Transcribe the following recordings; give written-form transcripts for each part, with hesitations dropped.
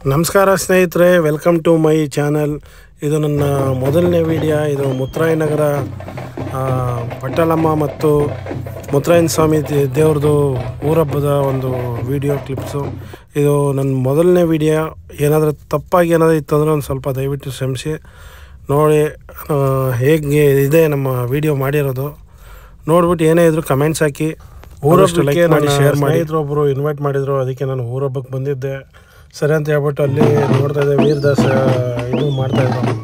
ನಮಸ್ಕಾರ ಸ್ನೇಹಿತರೆ, welcome to my channel. ಇದು ನನ್ನ ಮೊದಲನೇ ವಿಡಿಯೋ. ಇದು ಮುತ್ತರಾಯನಗರ ಪಟ್ಟಲಮ್ಮ ಮತ್ತು ಮುತ್ತರಾಯನ ಸ್ವಾಮಿ ದೇವ್ರದ್ದು ಊರಹಬ್ಬದ ಒಂದು ವಿಡಿಯೋ ಕ್ಲಿಪ್ಸು. ಇದು ನನ್ನ ಮೊದಲನೇ ವಿಡಿಯೋ. ಏನಾದರೂ ತಪ್ಪಾಗಿ ಏನಾದರೂ ಇತ್ತಂದರೆ ಒಂದು ಸ್ವಲ್ಪ ದಯವಿಟ್ಟು ಕ್ಷಮಿಸಿ. ನೋಡಿ ಹೇಗೆ ಇದೆ ನಮ್ಮ ವಿಡಿಯೋ ಮಾಡಿರೋದು ನೋಡ್ಬಿಟ್ಟು ಏನೇ ಇದ್ದರೂ ಕಮೆಂಟ್ಸ್ ಹಾಕಿ. ಊರಹಬ್ಬಕ್ಕೆ ಲೈಕ್ ಮಾಡಿ, ಶೇರ್ ಮಾಡಿ. ಒಬ್ಬರು ಇನ್ವೈಟ್ ಮಾಡಿದರು, ಅದಕ್ಕೆ ನಾನು ಊರಹಬ್ಬಕ್ಕೆ ಬಂದಿದ್ದೆ. ಸರಿ ಅಂತ ಹೇಳ್ಬಿಟ್ಟು ಅಲ್ಲಿ ನೋಡ್ತಾ ಇದ್ದೆ ವೀರದಾಸ ಇದು ಮಾಡ್ತಾಯಿದ್ರು.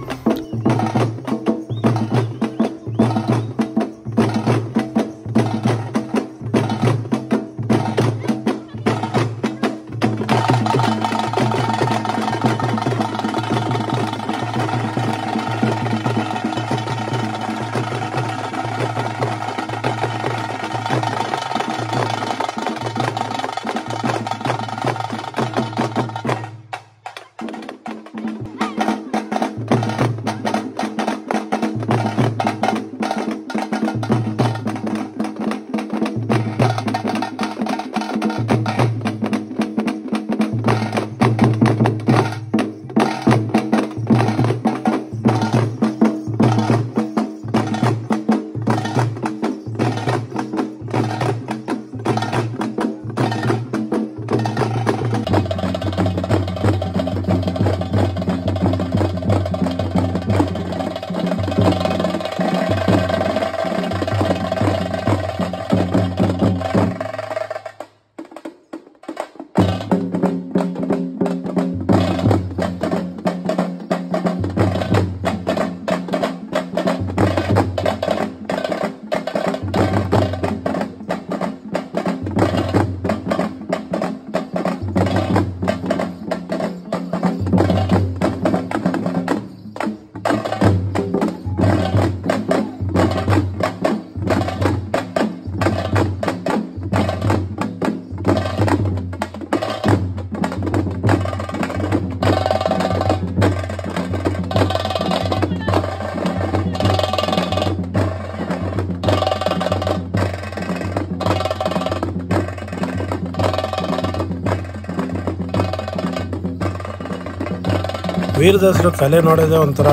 ವೀರದಾಸರ ಕಲೆ ನೋಡೋದೇ ಒಂಥರ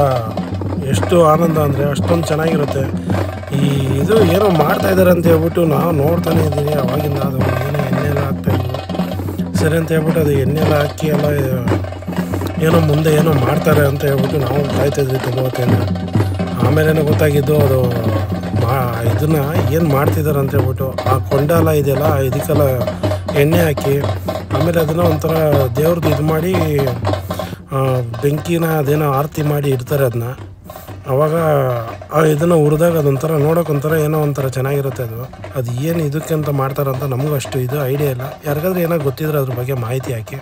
ಎಷ್ಟು ಆನಂದ ಅಂದರೆ ಅಷ್ಟೊಂದು ಚೆನ್ನಾಗಿರುತ್ತೆ. ಇದು ಏನೋ ಮಾಡ್ತಾಯಿದ್ದಾರೆ ಅಂತ ಹೇಳ್ಬಿಟ್ಟು ನಾವು ನೋಡ್ತಾನೆ ಇದ್ದೀವಿ ಅವಾಗಿಂದ. ಅದು ಏನೋ ಎಣ್ಣೆ ಎಲ್ಲ ಹಾಕ್ತಾಯಿದ್ರು. ಸರಿ ಅಂತ ಹೇಳ್ಬಿಟ್ಟು ಅದು ಎಣ್ಣೆ ಎಲ್ಲ ಹಾಕಿ ಎಲ್ಲ ಏನೋ ಮುಂದೆ ಏನೋ ಮಾಡ್ತಾರೆ ಅಂತ ಹೇಳ್ಬಿಟ್ಟು ನಾವು ಕಾಯ್ತಾಯಿದ್ವಿ ತುಂಬ ಹೊತ್ತಿಂದ. ಆಮೇಲೆ ಗೊತ್ತಾಗಿದ್ದು ಅದು ಇದನ್ನು ಏನು ಮಾಡ್ತಿದ್ದಾರೆ ಅಂತ ಹೇಳ್ಬಿಟ್ಟು ಆ ಕೊಂಡೆಲ್ಲ ಇದೆಯಲ್ಲ ಇದಕ್ಕೆಲ್ಲ ಎಣ್ಣೆ ಹಾಕಿ ಆಮೇಲೆ ಅದನ್ನು ಒಂಥರ ದೇವ್ರದ್ದು ಇದು ಮಾಡಿ ಬೆಂಕಿನ ಅದೇನೋ ಆರತಿ ಮಾಡಿ ಇಡ್ತಾರೆ ಅದನ್ನ. ಆವಾಗ ಇದನ್ನು ಹುರಿದಾಗ ಅದೊಂಥರ ನೋಡೋಕ್ಕೊಂಥರ ಏನೋ ಒಂಥರ ಚೆನ್ನಾಗಿರುತ್ತೆ. ಅದು ಏನು ಇದಕ್ಕೆ ಅಂತ ಮಾಡ್ತಾರಂತ ನಮಗೂ ಅಷ್ಟು ಇದು ಐಡಿಯಾ ಇಲ್ಲ. ಯಾರಿಗಾದ್ರೂ ಏನೋ ಗೊತ್ತಿದ್ರೆ ಅದ್ರ ಬಗ್ಗೆ ಮಾಹಿತಿ ಹಾಕಿ.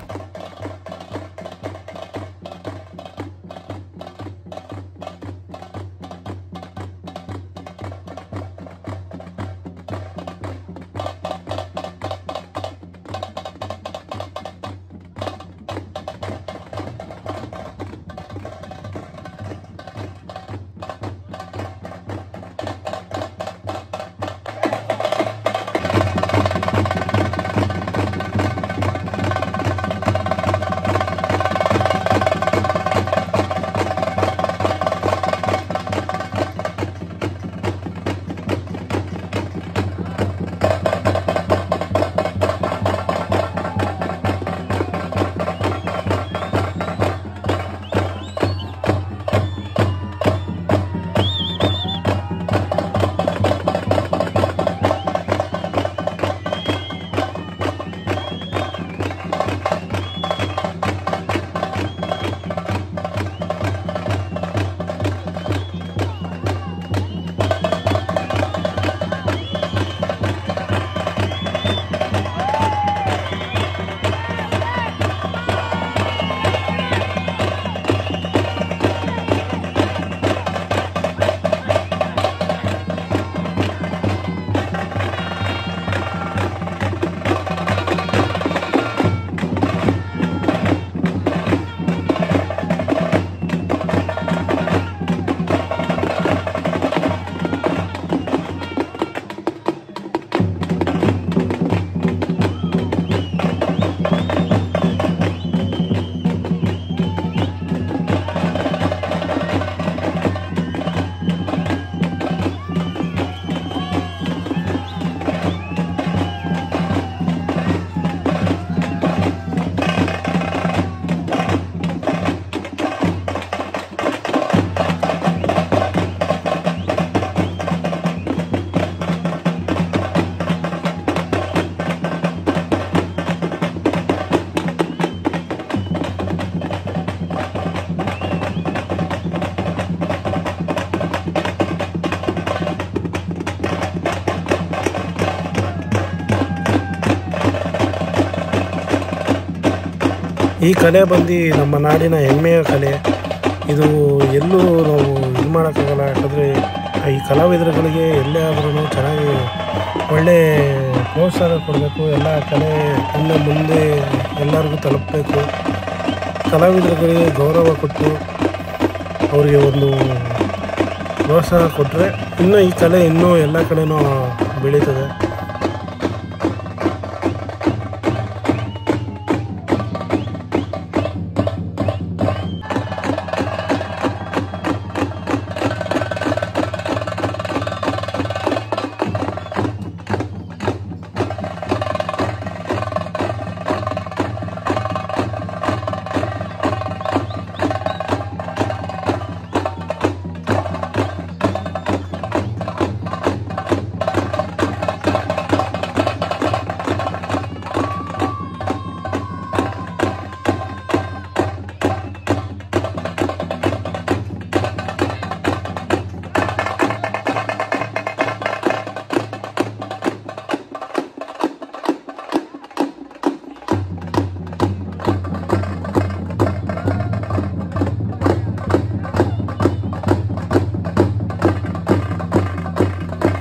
ಈ ಕಲೆ ಬಂದು ನಮ್ಮ ನಾಡಿನ ಹೆಮ್ಮೆಯ ಕಲೆ. ಇದು ಎಲ್ಲೂ ನಾವು ಇದು ಮಾಡೋಕ್ಕಾಗಲ್ಲ. ಯಾಕಂದರೆ ಈ ಕಲಾವಿದರುಗಳಿಗೆ ಎಲ್ಲೇ ಆದ್ರೂ ಚೆನ್ನಾಗಿ ಒಳ್ಳೆ ಪ್ರೋತ್ಸಾಹ ಕೊಡಬೇಕು. ಎಲ್ಲ ಕಲೆ ಇನ್ನು ಮುಂದೆ ಎಲ್ಲರಿಗೂ ತಲುಪಬೇಕು. ಕಲಾವಿದರುಗಳಿಗೆ ಗೌರವ ಕೊಟ್ಟು ಅವರಿಗೆ ಒಂದು ಪ್ರೋತ್ಸಾಹ ಕೊಟ್ಟರೆ ಇನ್ನೂ ಈ ಕಲೆ ಇನ್ನೂ ಎಲ್ಲ ಕಡೆನೂ ಬೆಳೀತದೆ.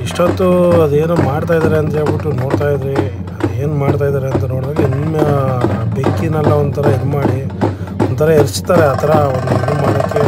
ಇಷ್ಟೊತ್ತು ಅದೇನೋ ಮಾಡ್ತಾಯಿದ್ದಾರೆ ಅಂತ ಹೇಳ್ಬಿಟ್ಟು ನೋಡ್ತಾಯಿದ್ರಿ. ಅದೇನು ಮಾಡ್ತಾಯಿದ್ದಾರೆ ಅಂತ ನೋಡಿದಾಗ ಇನ್ನು ಬೆಂಕಿನೆಲ್ಲ ಒಂಥರ ಇದು ಮಾಡಿ ಒಂಥರ ಎರ್ಚ್ತಾರೆ. ಆ ಥರ ಒಂದು ಇದು ಮಾಡೋಕ್ಕೆ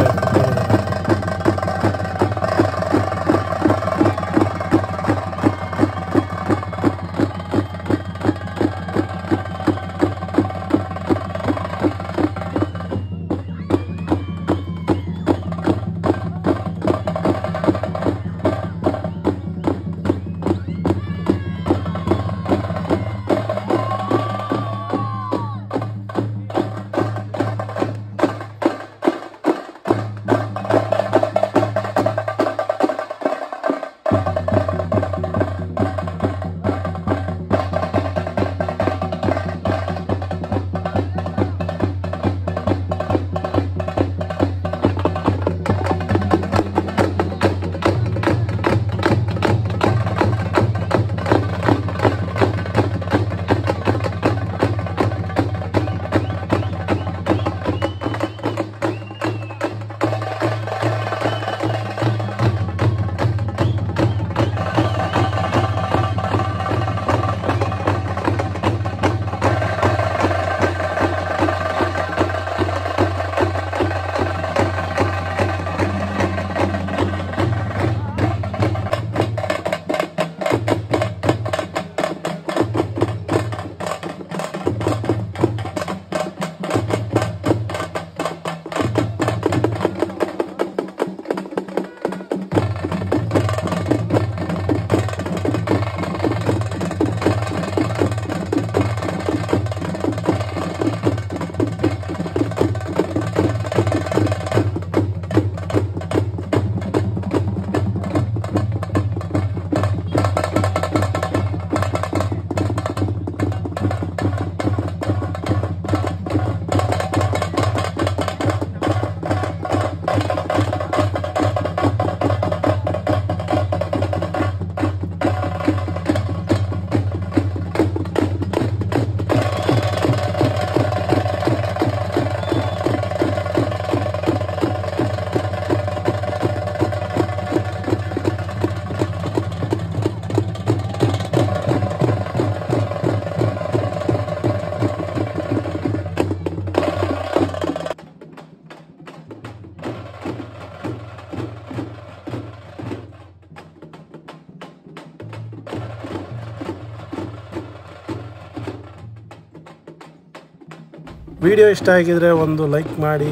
ವಿಡಿಯೋ ಇಷ್ಟ ಆಗಿದರೆ ಒಂದು ಲೈಕ್ ಮಾಡಿ,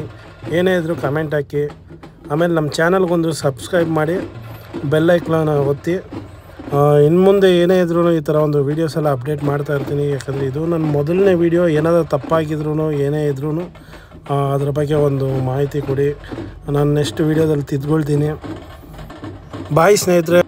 ಏನೇ ಇದ್ದರೂ ಕಮೆಂಟ್ ಹಾಕಿ. ಆಮೇಲೆ ನಮ್ಮ ಚಾನಲ್ಗೊಂದು ಸಬ್ಸ್ಕ್ರೈಬ್ ಮಾಡಿ, ಬೆಲ್ ಐಕಾನ್ ಒತ್ತಿ. ಇನ್ನು ಮುಂದೆ ಏನೇ ಇದ್ರೂ ಈ ಥರ ಒಂದು ವೀಡಿಯೋಸ್ ಎಲ್ಲ ಅಪ್ಡೇಟ್ ಮಾಡ್ತಾ ಇರ್ತೀನಿ. ಯಾಕಂದರೆ ಇದು ನನ್ನ ಮೊದಲನೇ ವೀಡಿಯೋ. ಏನಾದರೂ ತಪ್ಪಾಗಿದ್ರೂ ಏನೇ ಇದ್ರೂ ಅದ್ರ ಬಗ್ಗೆ ಒಂದು ಮಾಹಿತಿ ಕೊಡಿ. ನಾನು ನೆಕ್ಸ್ಟ್ ವೀಡಿಯೋದಲ್ಲಿ ತಿದ್ಕೊಳ್ತೀನಿ. ಬಾಯ್ ಸ್ನೇಹಿತರೆ.